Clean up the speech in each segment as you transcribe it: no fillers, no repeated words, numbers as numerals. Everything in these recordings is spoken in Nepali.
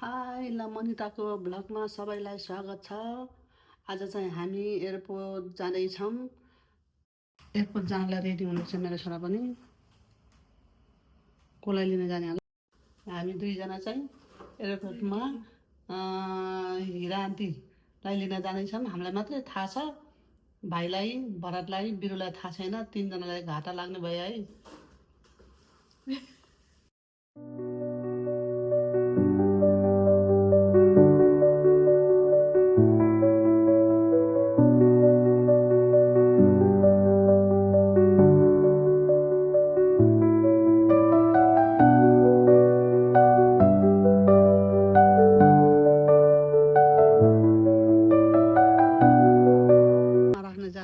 हाई मनिताको भ्लगमा सबैलाई स्वागत छ। आज चाहिँ हामी एयरपोर्ट जाँदैछौँ। एयरपोर्ट जानलाई रेडी हुँदैछ मेरो छोरा पनि। कसलाई लिन जाने होला? हामी दुईजना चाहिँ एयरपोर्टमा हिरा आन्टीलाई लिन जाँदैछौँ। हामीलाई मात्रै थाहा छ, भाइलाई, भरतलाई, बिरुलाई थाहा छैन। तीनजनालाई घाटा लाग्ने भयो है।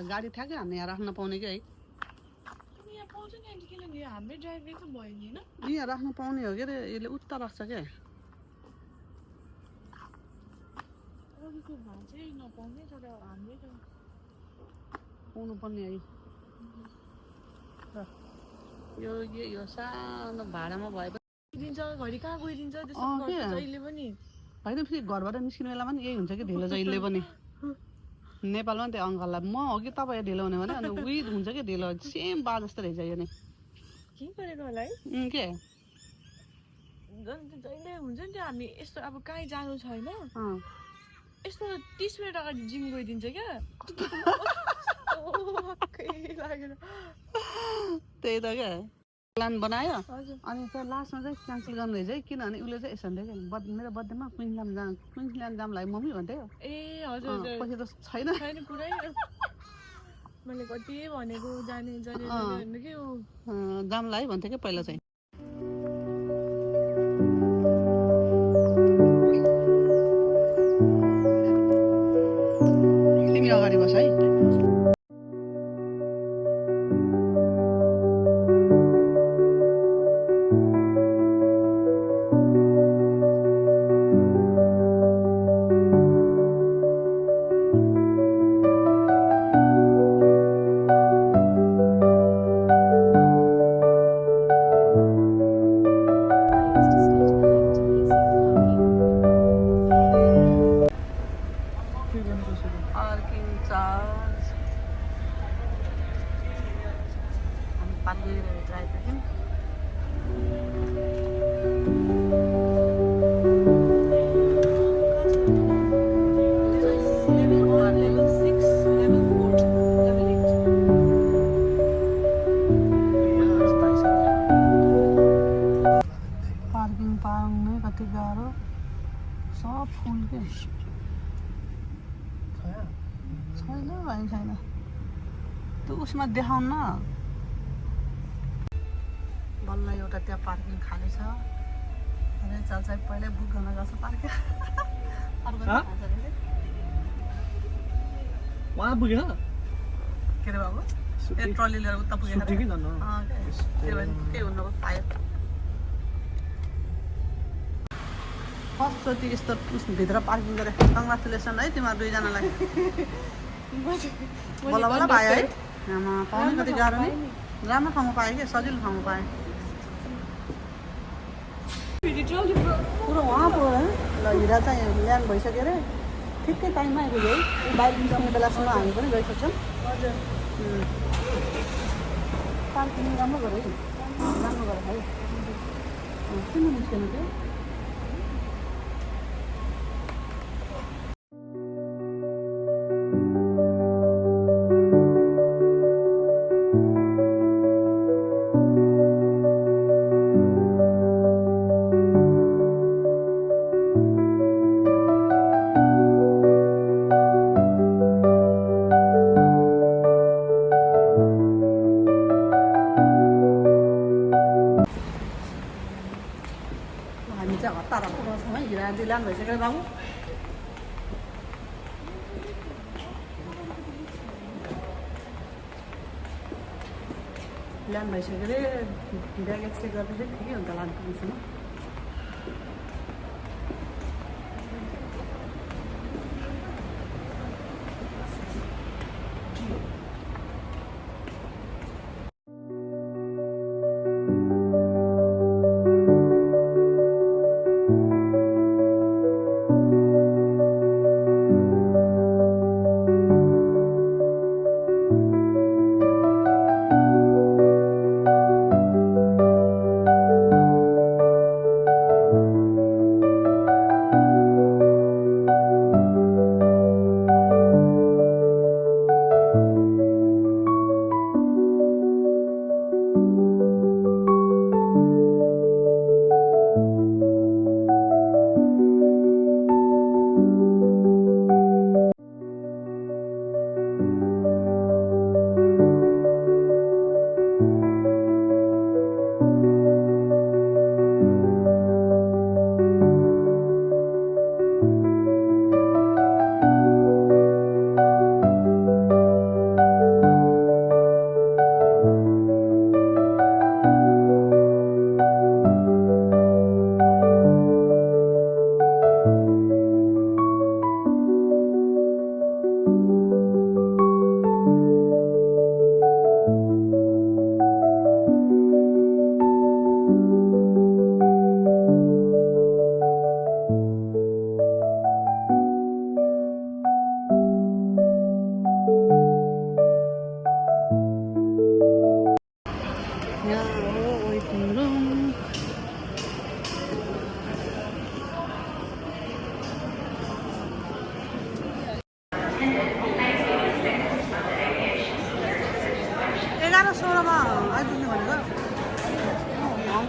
गाडी ठ्याक्कै हामीले यहाँ राख्न पाउने कि है? यहाँ पाउँछ नि आन्टी, किनभने हाम्रै ड्राइभर त भयो नि होइन? यहाँ राख्न पाउने हो कि अरे, यसले उता राख्छ क्या। अरूको भए चाहिँ नपाउने, तर हाम्रै त पाउनु पर्ने है। यो सानो भाडामा भए पनि दिन्छ, घरि कहाँ गइदिन्छ त्यस्तो गर्छ जहिले पनि। होइन, फेरि घरबाट निस्किने बेलामा नि यही हुन्छ कि ढिलो जहिले पनि। नेपालमा नि त्यो अङ्कललाई म हो कि तपाईँ ढिलो हुने भने अनि उही हुन्छ कि ढिलो, सेम बा जस्तो रहेछ यो नि। के गरेको होला है? के जहिले हुन्छ नि त्यो, हामी यस्तो अब कहीँ जानु छ होइन, यस्तो 30 मिनट अगाडि जिम गइदिन्छ क्या। लागेर त्यही त क्या, प्लान बनायो अनि चाहिँ लास्टमा चाहिँ क्यान्सल गर्नु रहेछ है। किनभने उसले चाहिँ यसो भन्थ्यो कि मेरो बर्थडेमा क्विन्सल्यान्ड जाम लाग्यो मम्मी भन्थ्यो। ए हजुर हजुर, पछि त छैन पुरै। मैले कति भनेको जाने जाने भन्नु कि जाम लाग्यो भन्थ्यो कि पहिला चाहिँ। तिमी अगाडि बस है। पार्किङ चार्ज हामी पार्किङ गरेर आइपुग्यौँ। पार्किङ पाउनै कति गाह्रो, सब फुल के छैन भाइ, छैन। त्यो उसमा देखाउन न। बल्ल एउटा त्यहाँ पार्किङ खाली छ अरे, चाल चाहिँ पहिल्यै बुक गर्न गएको छ पार्किङ। वहाँ पुगेन के अरे बाबु, ए ट्रली लिएर उता पुगेन कि जानु? त्यही भएर केही हुनु पायो। फर्स्टचोटि यस्तो भित्र पार्किङ गरे। कङ्ग्रेचुलेसन है तिमीहरू दुईजनालाई। बल्ल बल्ल पायो है। पाउनै कति गाह्रो नि। राम्रो ठाउँमा पायो कि, सजिलो ठाउँमा पायो। पुरो उहाँ पुग्यो है। ल हिरा चाहिँ ल्यान्ड भइसक्यो अरे, ठिकै टाइममा आइपुग्यो है। बाहिर जाने बेलासम्म हामी पनि गइसक्छौँ। हजुर, पार्किङ राम्रो गऱ्यो है, राम्रो गऱ्यो है। किन निस्केन त्यो? हामी चाहिँ हतार पुऱ्याउँछौँ है। हिरा आन्टी ल्यान्ड भइसक्यो बाबु। ल्यान्ड भइसक्यो अरे, ब्याग एक्सचेन्ज गर्दा चाहिँ ठिकै हुन्छ लानु पुग्छौँ।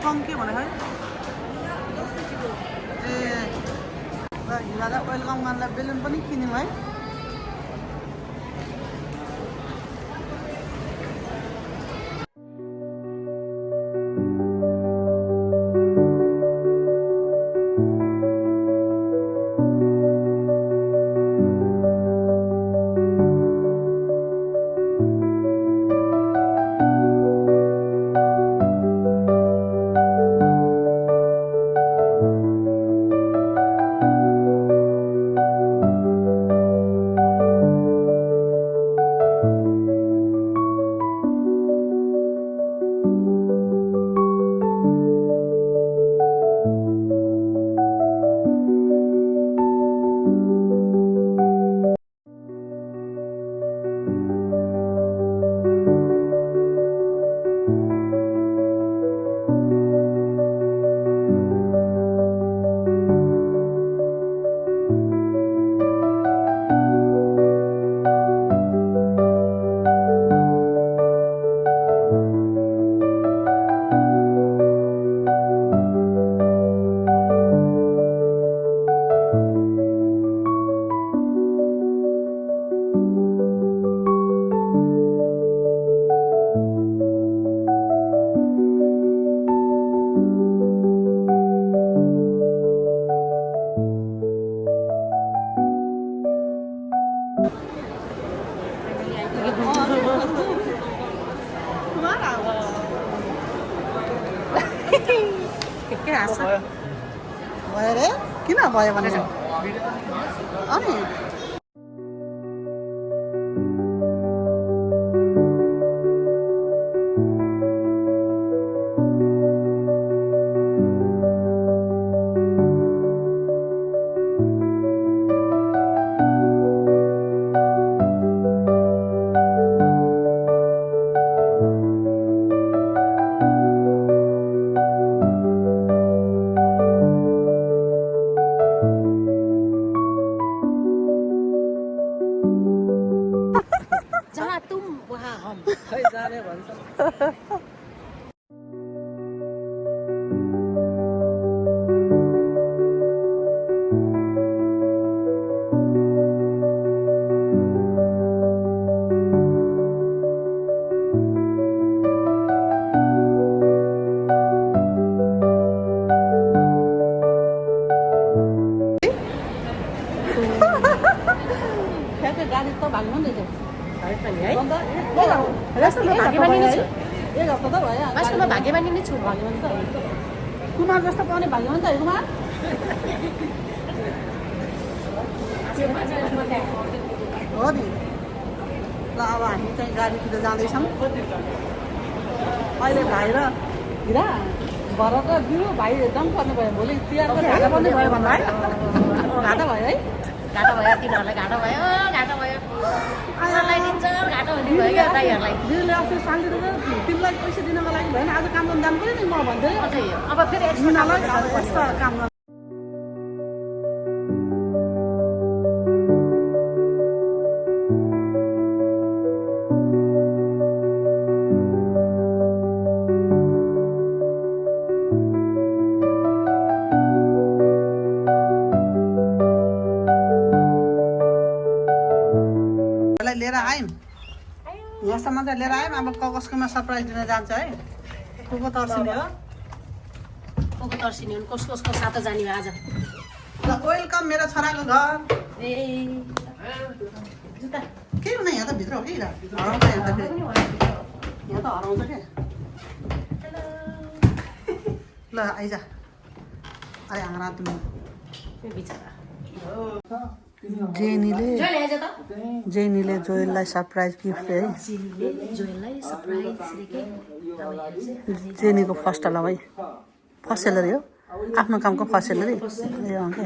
वेलकम के भने है ए ल हिमालय वेलकम गर्नलाई बेलुन पनि किन्यौँ है के हाँस्छ भयो रे किन भयो भने अनि गाडी त भाग्नु नि त्यो एक हप्ता त भयो वास्तवमा भाग्यमानी नै छु भाग्यमानी त कुमार जस्तो पाउने भाग्यमानी त कुमार हो नि ल अब हामी चाहिँ गाडीतिर जाँदैछौँ अहिले भाइ र हिरा भरत र बिउ भाइ एकदम पर्ने भयो भोलि तिहारको घाटा पर्ने भयो भन्दा है घाटा भयो है घाटा भयो तिनीहरूलाई घाटा भयो उनीहरूलाई दिन्छ घाटा हुने भयो क्या दाइहरूलाई बिउले अस्ति शान्ति तिमीलाई पैसा दिनको लागि भएन आज काम गर्नु जानु पऱ्यो नि म भन्दै अब फेरि एक्स्ट्रा काम गर्नु लिएर आयौँ यहाँसम्म चाहिँ लिएर आयौँ अब कसकोमा सरप्राइज दिन जान्छ है को तर्सिने हो को तर्सिने हो कसको साथ जाने आज ल वेलकम मेरो छोराको घर ए जुत्ता के हुन यहाँ त भित्र हो कि हराउँछ यहाँ त फेरि यहाँ त हराउँछ क्या ल आइज अरे आँगरा तिमी बिचरा जेनीले जोयललाई सरप्राइज गिफ्ट है जेनीको फर्स्ट होला है फर्स्ट सेलरी हो आफ्नो कामको फर्स्ट सेलरी ए अँ के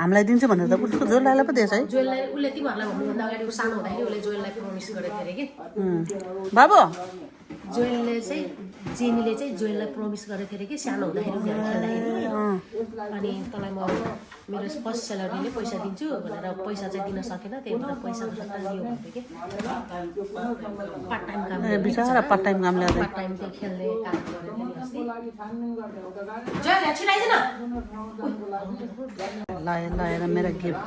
हामीलाई दिन्छु भनेर त उसको जोयललाई पो दिएछ है उसले तिमीहरूलाई भन्नुभन्दा अगाडि सानो हुँदाखेरि उसले जोयललाई प्रमिस गरेको थियो अरे कि बाबु जोइलले चाहिँ जेनीले चाहिँ जोइललाई प्रमिस गरेको थियो कि सानो हुँदाखेरि उनीहरू खेल्दाखेरि अनि तँलाई म मेरो फर्स्ट स्यालेरीले पैसा दिन्छु भनेर पैसा चाहिँ दिन सकेन त्यही भएर पैसाको सट्टा दियो भन्थ्यो कि पार्ट टाइम काम बिचरा पार्ट टाइम काम ल्याउँदै पार्ट टाइम चाहिँ खेल्ने काम गरेर छिराइदिन लाएर मेरो गिफ्ट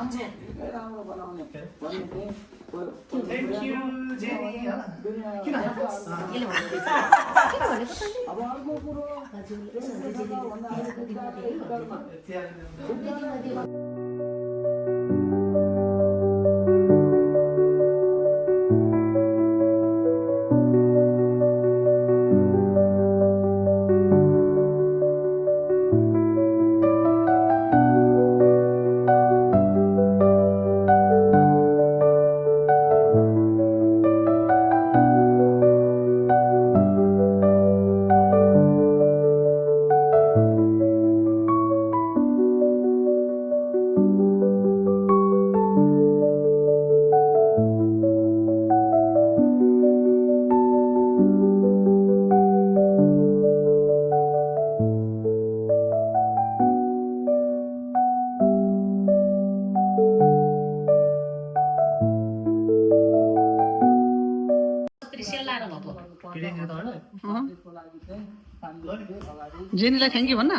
जेनीलाई थ्याङ्क यू भन्न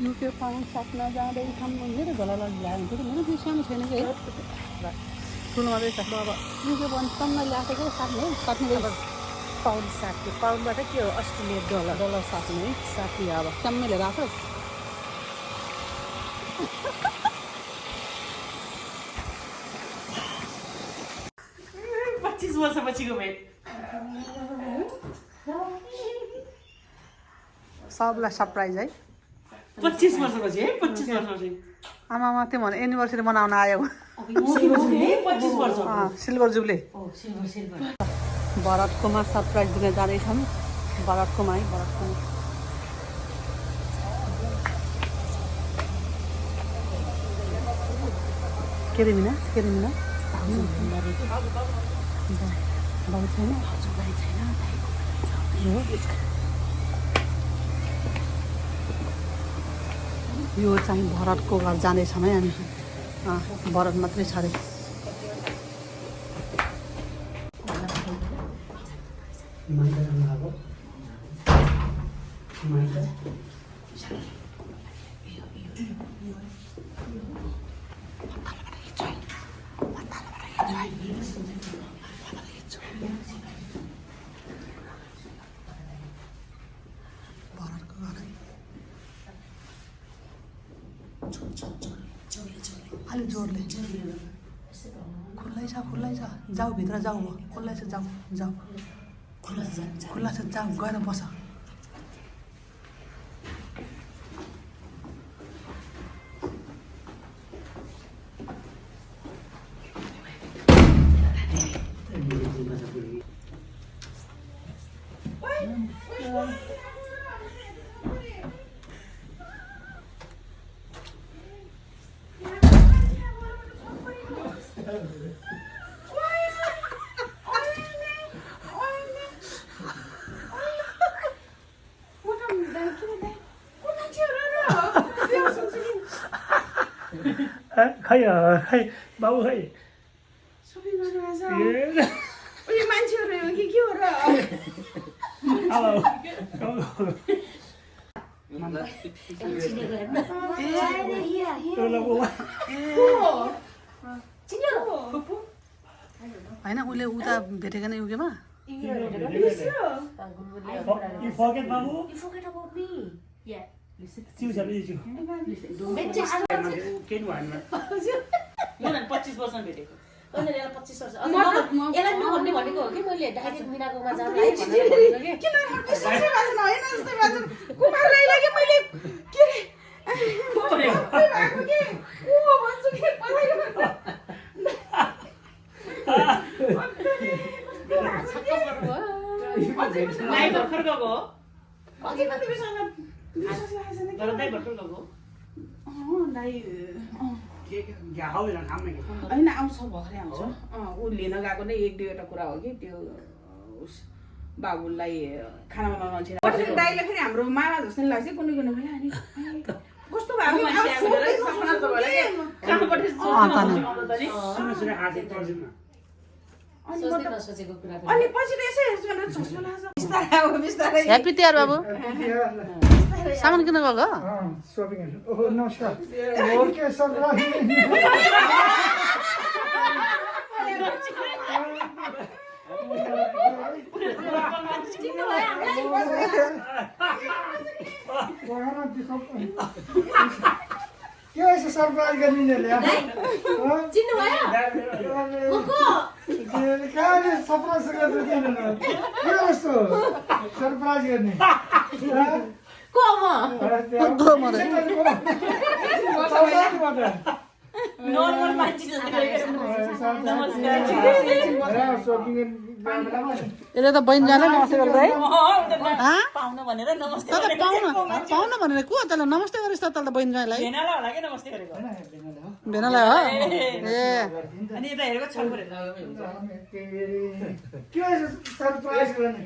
युके पाउन्ड साथमा जाँदैछौँ मेरो गलालाई ल्यायो भने मेरो त्यो सानो छैन कि ठुलोमा चाहिँ अब युके पाउन्डसम्म ल्याएको चाहिँ साट्ने साट्ने पाउन्ड 60 पाउन्डबाट के हो अस्ट्रेलियन डलर डलर साट्ने है 60 अब च्याम्मेले राख्छ 25 वर्षपछिको भेट सबलाई सरप्राइज है 25 वर्षपछि है 25 वर्षपछि आमामा त्यो भने एनिभर्सरी मनाउन आयो 25 वर्ष सिल्भर जुब्ली सिल्भर भरतकोमा सरप्राइज दिन जाँदैछौँ भरतकोमा है भरतकोमा के रे मिना बाउ छैन यो चाहिँ भरतको घर जाँदैछौँ है हामी भरत मात्रै छ अरे अलि जोडले खुल्लै छ जाऊ भित्र जाऊ खुल्लै छ जाऊ खुल्ला छ जाऊ गएर बस खै खै बाबु खै सबै गरेर आज ए, उयो मान्छेहरू हो कि के हो र हेलो होइन उसले उता भेटेको नै युकेमा You forget बाबु You forget about me. Yeah. चिउ छ लिचु केही भएन मलाई 25 वर्षमा भेटेको अनि यसलाई 25 वर्ष यसलाई नभन्ने भनेको हो कि मैले डाइरेक्ट मिनाकोमा जाँदा भनेर भनेको कि किन विश्वासै भाषण होइन जस्तै भाषण कुमार राईलाई के मैले के रे को भएको के को भन्छु के पढाइ नाइ भर्खर गएको हो अघि त दाइ भर्खर गएको दाइ घाउ काम नै होइन आउँछ भर्खरै आउँछ ऊ लिन गएको नै 1-2 कुरा हो कि त्यो बाबुलाई खाना बनाउन मान्छे दाइले फेरि हाम्रो मामा जस्तो नि लाग्छ कुनै कुनै बेला अनि कस्तो भयो नसोचेको कुरा अनि पछि त यसो हेर्छु भनेर चस्मा लाग्छ बिस्तारै अब बिस्तारै ह्याप्पी तिहार बाबु सामान किन गएको शॉपिंग ओह नमस्कार और क्या सब क्या ऐसे सरप्राइज करने ले यार चिन्नु भयो क्या सरप्राइज करते थे ना क्या उसको सरप्राइज करने को म नर्मल मान्छे यसले त बहिनी जाने नमस्ते गर्दा है पाउन भनेर नमस्ते तर पाउन भनेर को तँलाई नमस्ते गरेछ त तँलाई बहिनी जानेलाई भेनाला होला के नमस्ते गरेको भेनालाई हो ए अनि यता हेरेको छ परे क्या ऐसे सरप्राइज करने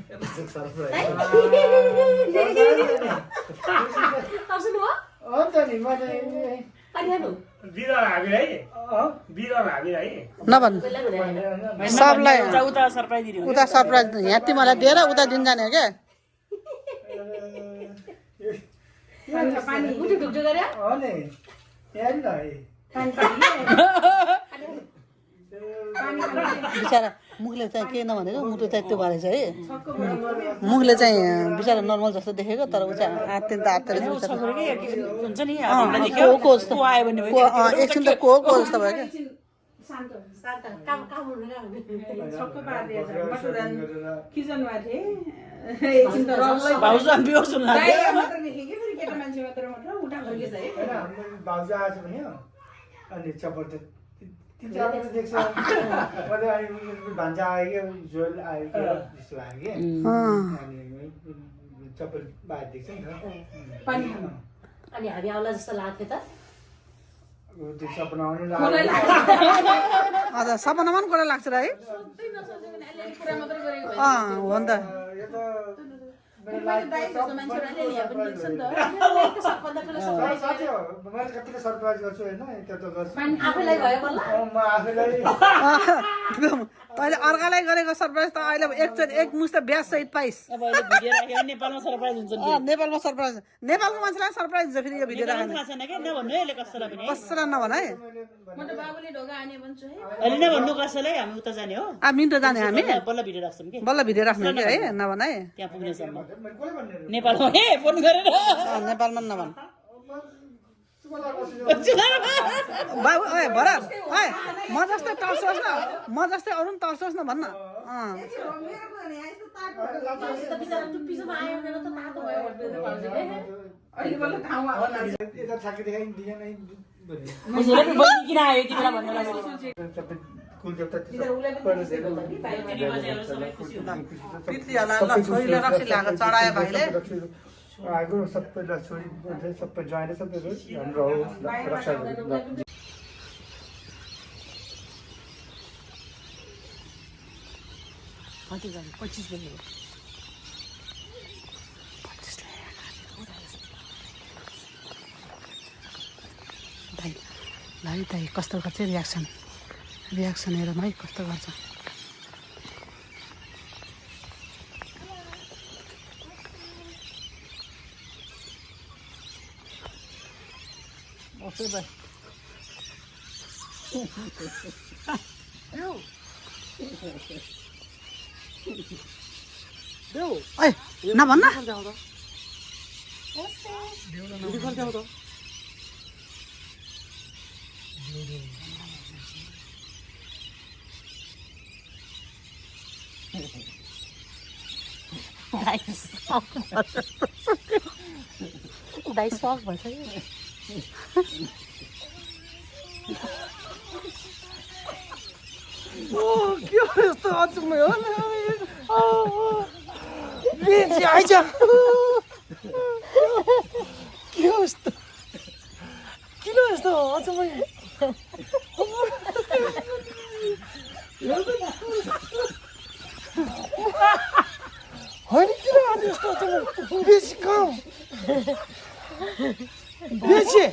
तर्सनु भयो अन्त नि मैले अनि हेर्नु बिरुवा हामी है बिरुवा हामी है नभन् सबलाई उता सरप्राइज दिनु उता सरप्राइज यहाँ तिमीलाई दिएर उता दिन जाने हो क्या पानी मुटु ढुक्ढु गरे हो नि यहाँ नि बिचरा मुखले चाहिँ केही नभनेको मुटु चाहिँ त्यो भएछ है मुखले चाहिँ बिचरा नर्मल जस्तो देखेको तर ऊ चाहिँ आत्तिन त आत्तिर हुन्छ नि को जस्तो आयो भने एकछिन त को जस्तो भयो क्या काम काम हुनु छक्क पारिदिएछ मटुरान किचनमा थिए एकछिन त रल्लै भाउजू बिहोस हुन लाग्यो मात्र देखे के फेरि केटा मान्छे मात्र उठा फर्केछ है होइन हाम्रो भाउजू आएछ भने अनि चप्पल त चप्पल देख्छ मैले अनि भान्जा आयो क्या ज्वेल आयो क्या जस्तो लाग्यो कि अनि चप्पल बाहिर देख्छ नि त पानी अनि हामी आउला जस्तो लाग्थ्यो त त्यो सपना आउनु हजुर सपनामा पनि कुरा लाग्छ र है कुरा मात्र गरेको भए हो नि त यो त मैले दाइ जस्तो मान्छेलाई ल्याए पनि देख्छ नि त साँच्चै हो मैले कतिले सरप्राइज गर्छु होइन त्यो त गर्छु आफैलाई भयो बल्ल म आफैलाई तैँले अर्कालाई गरेको सरप्राइज त अहिले एकचोटि एक मुस्ट ब्याज सहित पाइस् अब अहिले भिडियो राखेर नेपालमा सरप्राइज हुन्छ नि नेपालमा सरप्राइज नेपालको मान्छेलाई सरप्राइज हुन्छ फेरि यो भिडियो राखेर थाहा छैन के नभन्नु है यसले कसैलाई पनि कसैलाई नभन है म त बाबुले ढोका हाने भन्छु है अहिले नभन्नु कसैलाई हामी उता जाने हो मिन्टो जाने हामी बल्ल भिडियो राख्छौँ कि बल्ल भिडियो राख्ने कि है नभन है त्यहाँ पुग्नेसम्म मैले कसले भन्ने नेपालमा हे फोन गरेर नेपालमा नभन मलाई कसरी बाबु ओए भरत ओए म जस्तै तर्सोस् न म जस्तै अरू पनि तर्सोस् न भन्न त बिचारा टुप्पीसम्म आयो मेरो त तातो भयो भन्दै भाउजूले अहिले बल्ल ठाउँमा हो यता छाकी देखाइ दिएन बुझेर पनि बहिनी किन आयो यति बेला भन्नु लाग्यो सबै कुलदेवता पितृहरूलाई ल छोरीले रक्सी ल्याएको चढायो भाइले आगो सबैलाई छोरी सबै ज्वाइँले सबै हाम्रो होस् रक्षा गर्नु कति गरे 25 बजे भाइ ल है त कस्तो गर्छ रियाक्सन हेरौँ है कस्तो गर्छ ओइ नभन्न दाइ सक भन्छ के यस्तो अचम्मै हो बेची आइज के यस्तो किन यस्तो अचम्मै होइन किन आज यस्तो अचम्मै बेसी काम बेची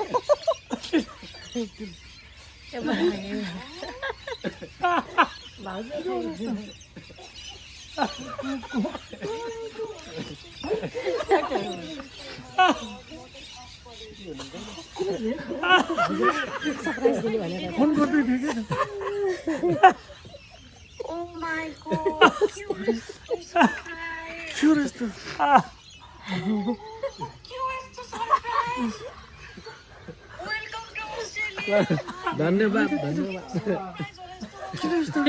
सरप्राइज दिने भनेर फोन गर्दै थिएँ के हो यस्तो धन्यवाद किन यस्तो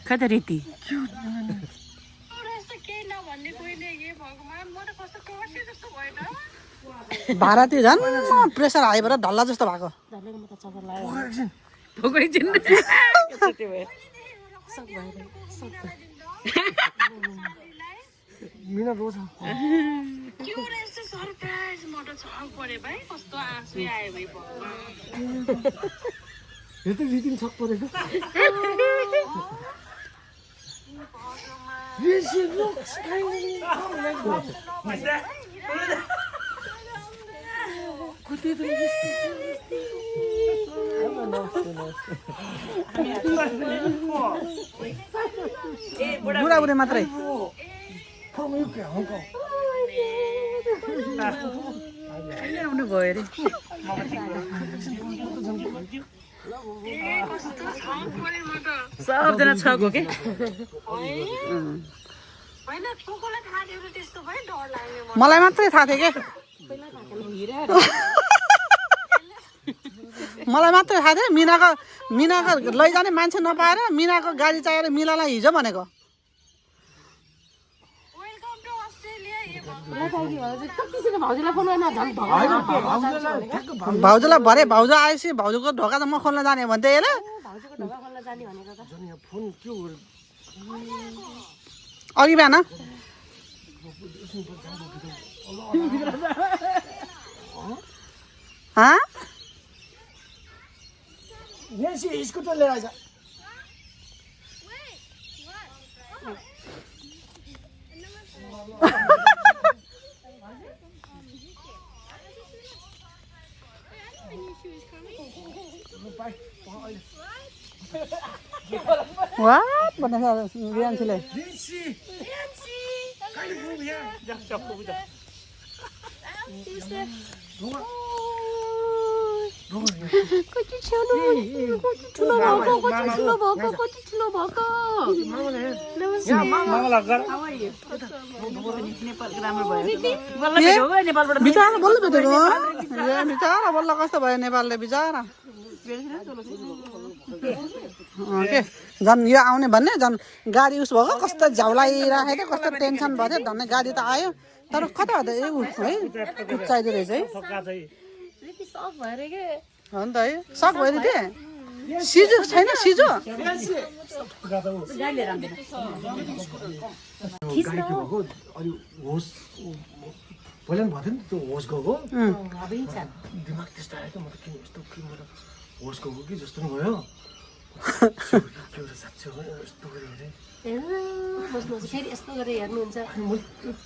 खै त रीति भाडा त्यो झन् प्रेसर हाई भएर ढल्ला जस्तो भएको मिना रोज यो त रितिन छक परेको बुढाबुढी मात्रै आउनु भयो अरे सबजना छको के मलाई मात्रै थाहा थियो के मलाई मात्रै थाहा थियो मिनाको लैजाने मान्छे नपाएर मिनाको गाडी चाहिएर मिलालाई हिजो भनेको भाउजूलाई भरे भाउजू आएपछि भाउजूको ढोका त म खोल्न जाने भन्दै हेर अघि बिहान स्कुटर लिएर आइज वाट भनेको रियान्सीले बिचरा बल्ल भेटेको बिचरा बल्ल कस्तो भयो नेपालले बिचरा के झन् यो आउने भन्ने झन् गाडी उस भएको कस्तो झ्याउलाइराखेको थियो कस्तो टेन्सन भएको थियो धन्ने गाडी त आयो तर कता हो त ए ऊ है उचाइदो रहेछ है हो नि त है सक भयो नि सिजो छैन सिजो पहिला पनि भएको थियो नि त्यो होस गएको दिमाग त्यस्तो आयो त म त किन यस्तो होस गएको कि जस्तो पनि भयो बस्नुहोस् फेरि यस्तो गरेर हेर्नुहुन्छ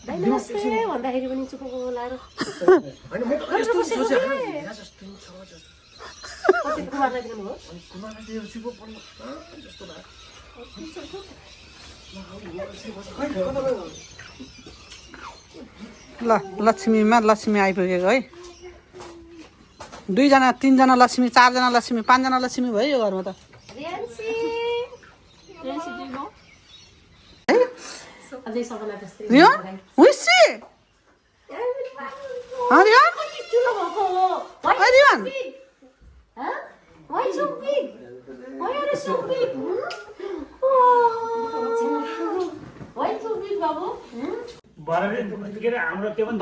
दाइ नमस्ते भन्दाखेरि पनि चुप लाएर कुमारलाई दिनुभयो ल लक्ष्मीमा लक्ष्मी आइपुगेको है 2 जना 3 जना लक्ष्मी 4 जना लक्ष्मी 5 जना लक्ष्मी भयो यो घरमा त अझै सबैलाई जस्तै रियन हुइसी Riyan Why Riyan? Huh? Why so big? Why are you so big? Why so big, Babu?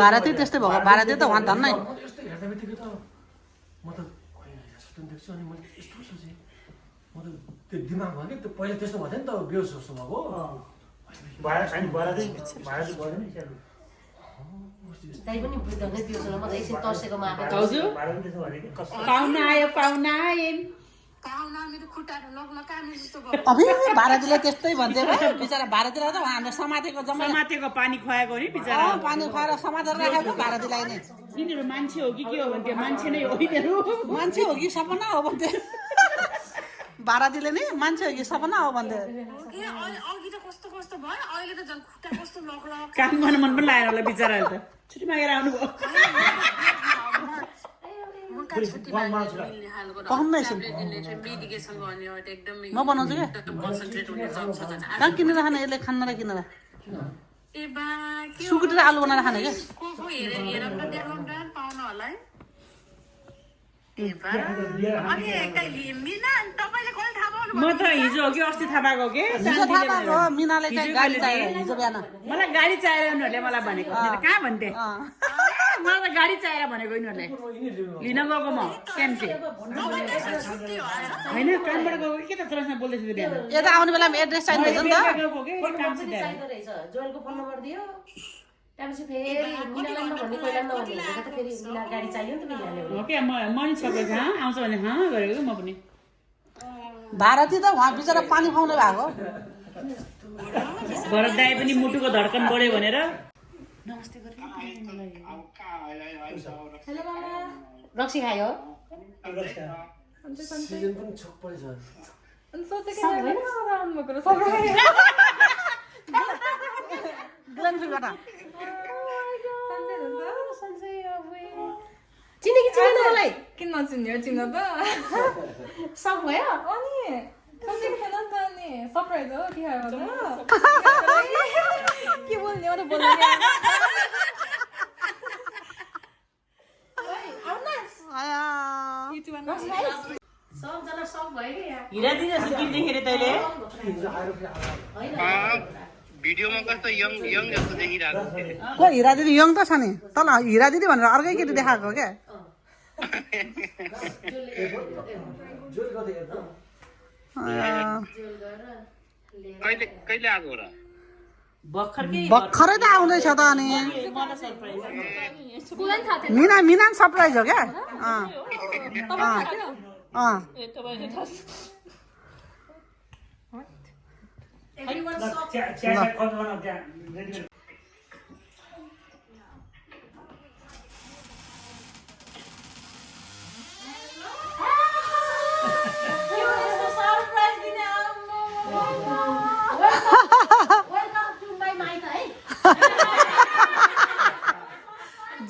Bharati त्यस्तै भएको भारती त वहाँ धन्न यस्तो हेर्दा बित्तिकै त म त जस्तो देख्छु अनि मैले यस्तो सोचेँ म त त्यो दिमागमा के त्यो पहिला त्यस्तो भएको थियो नि त बेहोस जस्तो भएको दाइ पनि बुझ्दै थियो म त एकछिन तर्सेको मागे हजुर पाहुना आयो पाहुना आइन् अबे भारतीले त्यस्तै भन्थे बिचरा भारतीलाई त उहाँले समातेको जम्मै समातेको पानी खुवाएको नि बिचरा पानी खुवाएर समातेर राखेको भारतीलाई नै यिनीहरू मान्छे हो कि के हो भन्थे मान्छे नै हो यिनीहरू मान्छे हो कि सपना हो भन्थे भारतीले नि मान्छे हो कि सपना हो भन्थे काम गर्न मन पनि लागेन होला बिचराहरू त छुट्टी मागेर आउनुभयो म बनाउँछु क्या कहाँ किनेर खाने यसले खान्न र किनेर सुकुटी र आलु बनाएर खाने क्या म त हिजो हो कि अस्ति थाहा पाएको के हिजो थाहा पाएको मिनाले चाहिँ गाडी चाहियो हिजो बिहान मलाई गाडी चाहिएर उनीहरूले मलाई भनेको कहाँ भन्थे मलाई त गाडी चाहिएर भनेको यिनीहरूले लिन गएको म क्याम्पे होइन कामबाट गएको के त तरसमा बोल्दैछु बिहान यता आउने बेलामा एड्रेस चाहिँदैछ नि त जोयलको फोन नम्बर दियो त्यसपछि फेरि मिनालाई नभन्ने पहिला नभन्ने भनेको त फेरि मिना गाडी चाहियो नि त मिनाले ओके म नि सबै कहाँ आउँछ भने गरेको म पनि भारती त उहाँ बिचरा पानी खुवाउनु भएको भरत दाइ पनि मुटुको धड्कन बढ्यो भनेर रक्सी खायो सिजन पनि छप्पै छ चिने कि चिनेन मलाई किन नचिन्यो चिन्न त सब भयो अनि सोचेको थिएन नि त अनि सरप्राइज हो तिहारमा त के बोल्ने हो र बोल्ने सबजना सब भयो कि यहाँ हिरा दिदी जस्तो किन्दाखेरि तैँले भिडियोमा कस्तो यङ यङ जस्तो देखिरहेको थियो को हिरा दिदी यङ त छ नि तल हिरा दिदी भनेर अर्कै केटी देखाएको क्या कहिले कहिले आएको र भर्खरै त आउँदैछ त अनि मिना सरप्राइज हो क्या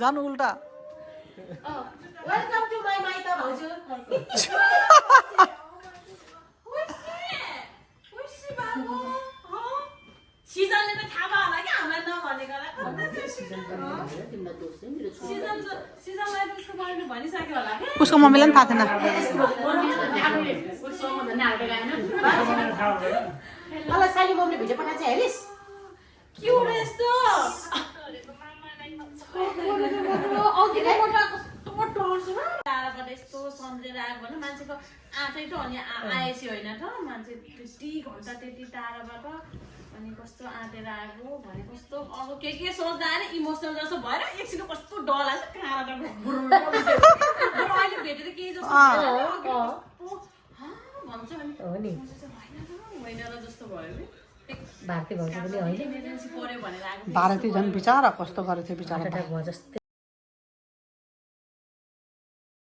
झन् उल्टा वेलकम टु माई माइता भाउजू सिजनले त थाहा भयो होला कि हामीलाई नभनेकोलाई सिजनलाई त उसको मम्मीले भनिसक्यो होला कि उसको मम्मीलाई पनि थाहा थिएन मलाई साली मम्मीले भिडियो पठाएको चाहिँ हेरिस् के हो र यस्तो टाढाबाट यस्तो सम्झेर आएको भने मान्छेको आँटै त अनि आएपछि होइन त मान्छे त्यति घन्टा त्यति टाढाबाट अनि कस्तो आँटेर आएको भने कस्तो अब के सोच्दा आएर इमोसनल जस्तो भएर एकछिन कस्तो डर लाग्छ कहाँबाट अहिले भेटेर केही जस्तो आउँछ अनि हो नि होइन र जस्तो भयो कि भारती भाउजू पनि होइन इमर्जेन्सी पर्यो भनेर आएको भारती झन् बिचारा कस्तो गरेको थियो बिचारा हार्ट एट्याक भयो जस्तै